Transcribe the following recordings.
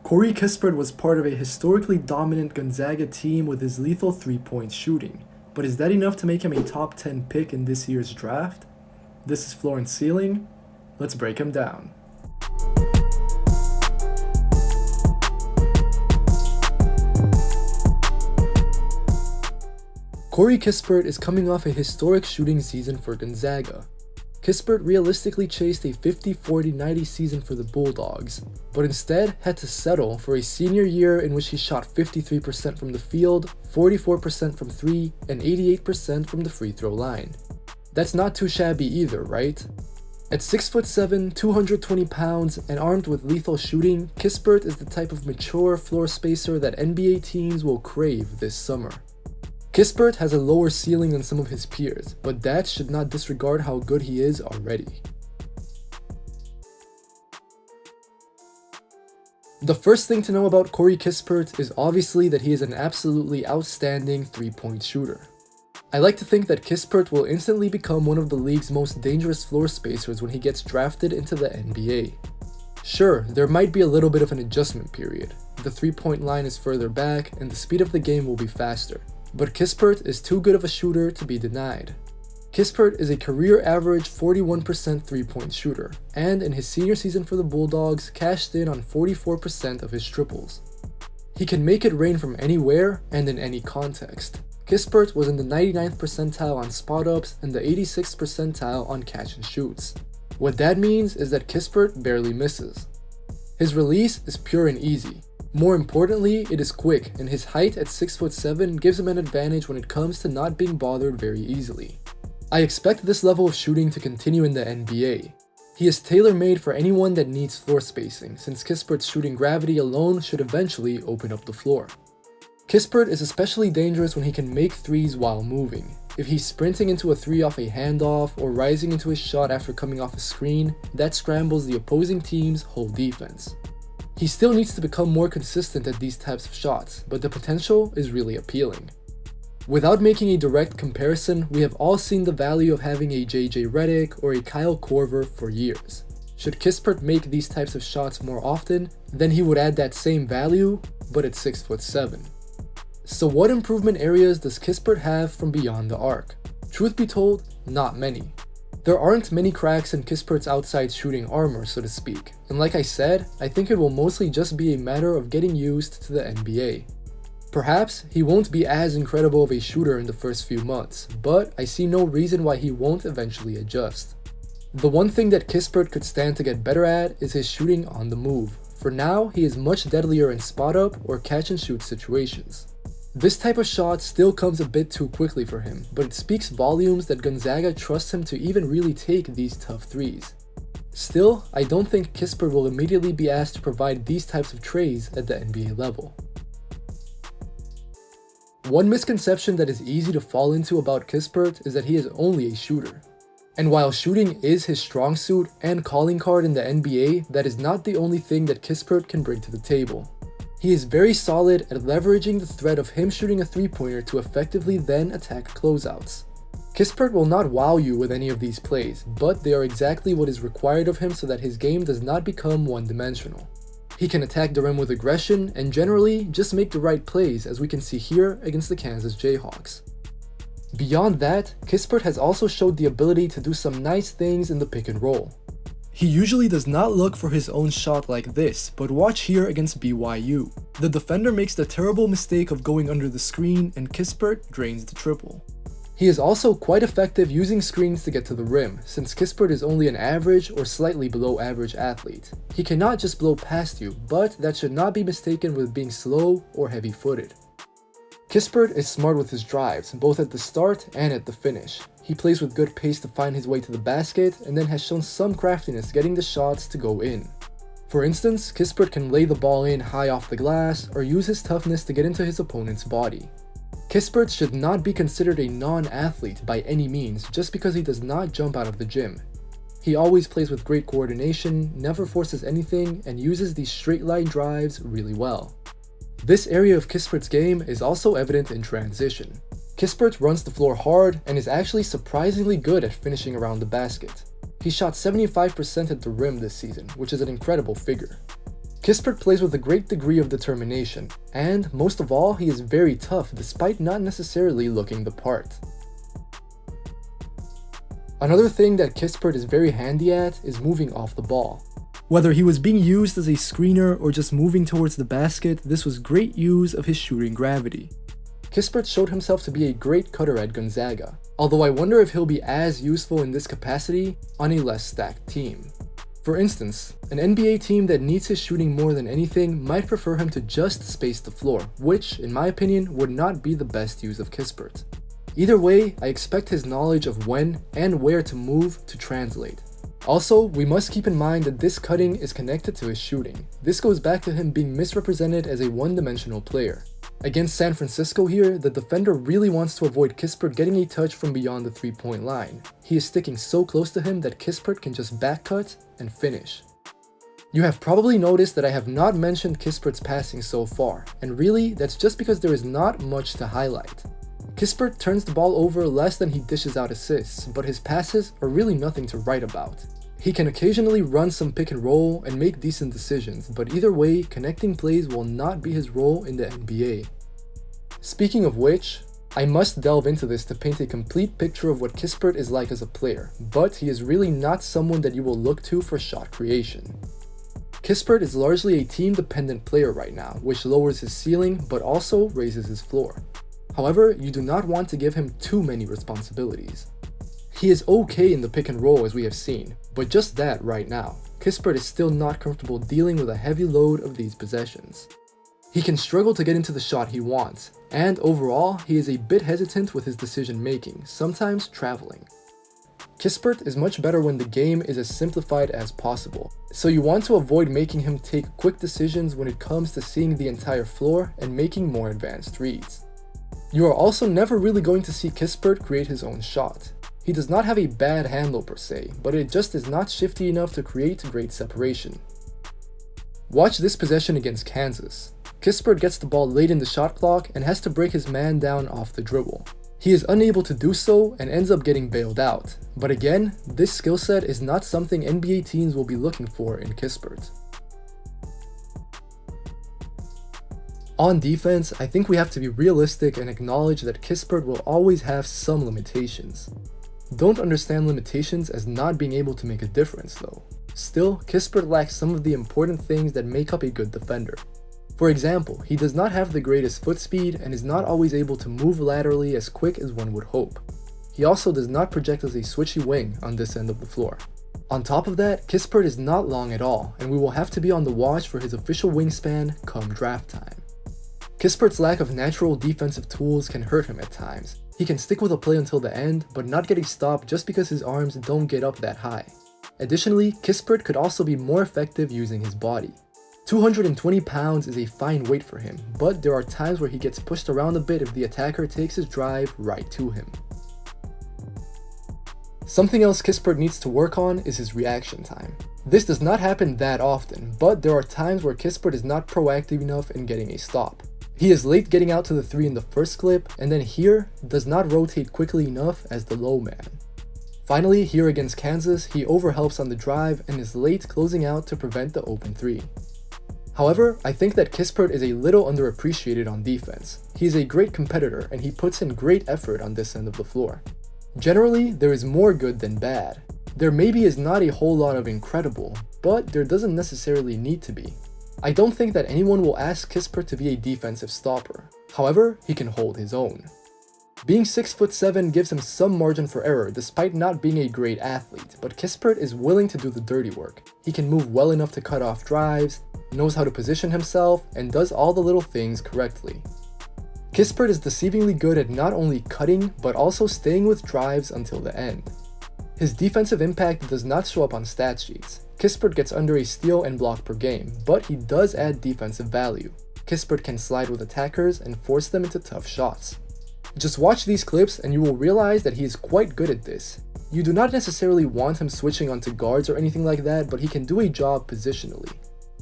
Corey Kispert was part of a historically dominant Gonzaga team with his lethal three-point shooting, but is that enough to make him a top 10 pick in this year's draft? This is Floor and Ceiling. Let's break him down. Corey Kispert is coming off a historic shooting season for Gonzaga. Kispert realistically chased a 50-40-90 season for the Bulldogs, but instead had to settle for a senior year in which he shot 53% from the field, 44% from 3, and 88% from the free throw line. That's not too shabby either, right? At 6'7", 220 pounds, and armed with lethal shooting, Kispert is the type of mature floor spacer that NBA teams will crave this summer. Kispert has a lower ceiling than some of his peers, but that should not disregard how good he is already. The first thing to know about Corey Kispert is obviously that he is an absolutely outstanding three-point shooter. I like to think that Kispert will instantly become one of the league's most dangerous floor spacers when he gets drafted into the NBA. Sure, there might be a little bit of an adjustment period. The three-point line is further back, and the speed of the game will be faster. But Kispert is too good of a shooter to be denied. Kispert is a career average 41% three-point shooter, and in his senior season for the Bulldogs, cashed in on 44% of his triples. He can make it rain from anywhere and in any context. Kispert was in the 99th percentile on spot-ups and the 86th percentile on catch-and-shoots. What that means is that Kispert barely misses. His release is pure and easy. More importantly, it is quick, and his height at 6'7" gives him an advantage when it comes to not being bothered very easily. I expect this level of shooting to continue in the NBA. He is tailor-made for anyone that needs floor spacing, since Kispert's shooting gravity alone should eventually open up the floor. Kispert is especially dangerous when he can make threes while moving. If he's sprinting into a three off a handoff or rising into his shot after coming off a screen, that scrambles the opposing team's whole defense. He still needs to become more consistent at these types of shots, but the potential is really appealing. Without making a direct comparison, we have all seen the value of having a JJ Redick or a Kyle Korver for years. Should Kispert make these types of shots more often, then he would add that same value, but at 6'7". So what improvement areas does Kispert have from beyond the arc? Truth be told, not many. There aren't many cracks in Kispert's outside shooting armor, so to speak, and like I said, I think it will mostly just be a matter of getting used to the NBA. Perhaps he won't be as incredible of a shooter in the first few months, but I see no reason why he won't eventually adjust. The one thing that Kispert could stand to get better at is his shooting on the move. For now, he is much deadlier in spot-up or catch-and-shoot situations. This type of shot still comes a bit too quickly for him, but it speaks volumes that Gonzaga trusts him to even really take these tough threes. Still, I don't think Kispert will immediately be asked to provide these types of trays at the NBA level. One misconception that is easy to fall into about Kispert is that he is only a shooter. And while shooting is his strong suit and calling card in the NBA, that is not the only thing that Kispert can bring to the table. He is very solid at leveraging the threat of him shooting a three-pointer to effectively then attack closeouts. Kispert will not wow you with any of these plays, but they are exactly what is required of him so that his game does not become one-dimensional. He can attack the rim with aggression and generally just make the right plays, as we can see here against the Kansas Jayhawks. Beyond that, Kispert has also showed the ability to do some nice things in the pick and roll. He usually does not look for his own shot like this, but watch here against BYU. The defender makes the terrible mistake of going under the screen and Kispert drains the triple. He is also quite effective using screens to get to the rim, since Kispert is only an average or slightly below average athlete. He cannot just blow past you, but that should not be mistaken with being slow or heavy-footed. Kispert is smart with his drives, both at the start and at the finish. He plays with good pace to find his way to the basket, and then has shown some craftiness getting the shots to go in. For instance, Kispert can lay the ball in high off the glass, or use his toughness to get into his opponent's body. Kispert should not be considered a non-athlete by any means just because he does not jump out of the gym. He always plays with great coordination, never forces anything, and uses these straight line drives really well. This area of Kispert's game is also evident in transition. Kispert runs the floor hard and is actually surprisingly good at finishing around the basket. He shot 75% at the rim this season, which is an incredible figure. Kispert plays with a great degree of determination, and most of all, he is very tough despite not necessarily looking the part. Another thing that Kispert is very handy at is moving off the ball. Whether he was being used as a screener or just moving towards the basket, this was great use of his shooting gravity. Kispert showed himself to be a great cutter at Gonzaga, although I wonder if he'll be as useful in this capacity on a less stacked team. For instance, an NBA team that needs his shooting more than anything might prefer him to just space the floor, which, in my opinion, would not be the best use of Kispert. Either way, I expect his knowledge of when and where to move to translate. Also, we must keep in mind that this cutting is connected to his shooting. This goes back to him being misrepresented as a one-dimensional player. Against San Francisco here, the defender really wants to avoid Kispert getting a touch from beyond the three-point line. He is sticking so close to him that Kispert can just back cut and finish. You have probably noticed that I have not mentioned Kispert's passing so far, and really, that's just because there is not much to highlight. Kispert turns the ball over less than he dishes out assists, but his passes are really nothing to write about. He can occasionally run some pick and roll and make decent decisions, but either way, connecting plays will not be his role in the NBA. Speaking of which, I must delve into this to paint a complete picture of what Kispert is like as a player, but he is really not someone that you will look to for shot creation. Kispert is largely a team-dependent player right now, which lowers his ceiling but also raises his floor. However, you do not want to give him too many responsibilities. He is okay in the pick and roll as we have seen, but just that right now. Kispert is still not comfortable dealing with a heavy load of these possessions. He can struggle to get into the shot he wants, and overall, he is a bit hesitant with his decision making, sometimes traveling. Kispert is much better when the game is as simplified as possible, so you want to avoid making him take quick decisions when it comes to seeing the entire floor and making more advanced reads. You are also never really going to see Kispert create his own shot. He does not have a bad handle per se, but it just is not shifty enough to create great separation. Watch this possession against Kansas. Kispert gets the ball late in the shot clock and has to break his man down off the dribble. He is unable to do so and ends up getting bailed out. But again, this skill set is not something NBA teams will be looking for in Kispert. On defense, I think we have to be realistic and acknowledge that Kispert will always have some limitations. Don't understand limitations as not being able to make a difference though. Still, Kispert lacks some of the important things that make up a good defender. For example, he does not have the greatest foot speed and is not always able to move laterally as quick as one would hope. He also does not project as a switchy wing on this end of the floor. On top of that, Kispert is not long at all, and we will have to be on the watch for his official wingspan come draft time. Kispert's lack of natural defensive tools can hurt him at times. He can stick with a play until the end, but not get a stop just because his arms don't get up that high. Additionally, Kispert could also be more effective using his body. 220 pounds is a fine weight for him, but there are times where he gets pushed around a bit if the attacker takes his drive right to him. Something else Kispert needs to work on is his reaction time. This does not happen that often, but there are times where Kispert is not proactive enough in getting a stop. He is late getting out to the 3 in the first clip, and then here does not rotate quickly enough as the low man. Finally, here against Kansas, he overhelps on the drive and is late closing out to prevent the open 3. However, I think that Kispert is a little underappreciated on defense. He is a great competitor and he puts in great effort on this end of the floor. Generally, there is more good than bad. There maybe is not a whole lot of incredible, but there doesn't necessarily need to be. I don't think that anyone will ask Kispert to be a defensive stopper. However, he can hold his own. Being 6'7" gives him some margin for error despite not being a great athlete, but Kispert is willing to do the dirty work. He can move well enough to cut off drives, knows how to position himself, and does all the little things correctly. Kispert is deceivingly good at not only cutting, but also staying with drives until the end. His defensive impact does not show up on stat sheets. Kispert gets under a steal and block per game, but he does add defensive value. Kispert can slide with attackers and force them into tough shots. Just watch these clips and you will realize that he is quite good at this. You do not necessarily want him switching onto guards or anything like that, but he can do a job positionally.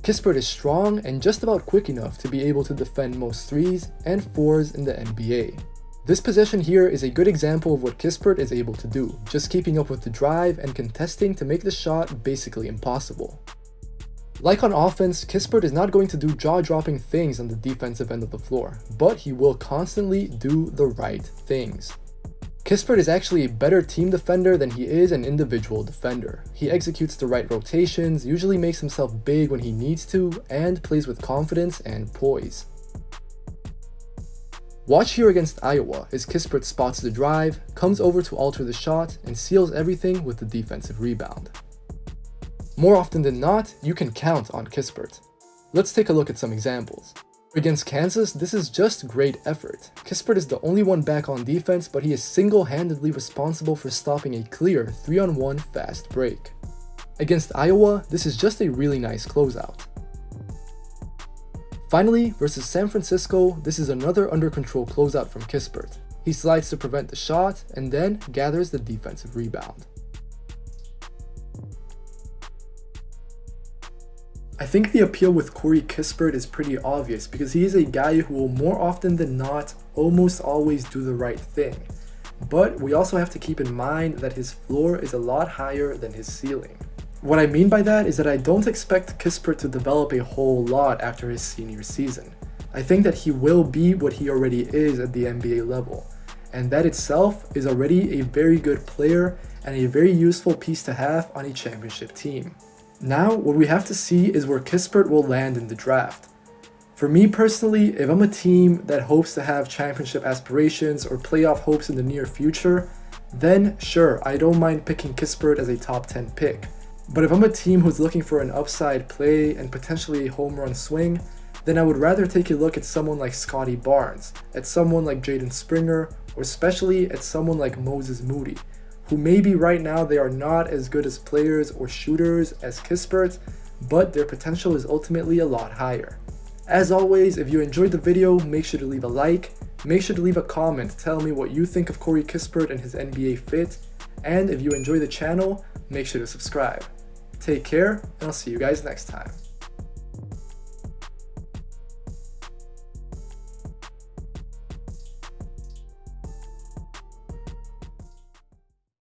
Kispert is strong and just about quick enough to be able to defend most 3s and 4s in the NBA. This possession here is a good example of what Kispert is able to do, just keeping up with the drive and contesting to make the shot basically impossible. Like on offense, Kispert is not going to do jaw-dropping things on the defensive end of the floor, but he will constantly do the right things. Kispert is actually a better team defender than he is an individual defender. He executes the right rotations, usually makes himself big when he needs to, and plays with confidence and poise. Watch here against Iowa as Kispert spots the drive, comes over to alter the shot, and seals everything with the defensive rebound. More often than not, you can count on Kispert. Let's take a look at some examples. Against Kansas, this is just great effort. Kispert is the only one back on defense, but he is single-handedly responsible for stopping a clear 3-on-1 fast break. Against Iowa, this is just a really nice closeout. Finally, versus San Francisco, this is another under-control closeout from Kispert. He slides to prevent the shot, and then gathers the defensive rebound. I think the appeal with Corey Kispert is pretty obvious because he is a guy who will more often than not almost always do the right thing. But we also have to keep in mind that his floor is a lot higher than his ceiling. What I mean by that is that I don't expect Kispert to develop a whole lot after his senior season. I think that he will be what he already is at the NBA level, and that itself is already a very good player and a very useful piece to have on a championship team. Now, what we have to see is where Kispert will land in the draft. For me personally, if I'm a team that hopes to have championship aspirations or playoff hopes in the near future, then sure, I don't mind picking Kispert as a top 10 pick. But if I'm a team who's looking for an upside play and potentially a home run swing, then I would rather take a look at someone like Scotty Barnes, at someone like Jaden Springer, or especially at someone like Moses Moody, who maybe right now they are not as good as players or shooters as Kispert, but their potential is ultimately a lot higher. As always, if you enjoyed the video, make sure to leave a like, make sure to leave a comment telling me what you think of Corey Kispert and his NBA fit, and if you enjoy the channel, make sure to subscribe. Take care, and I'll see you guys next time.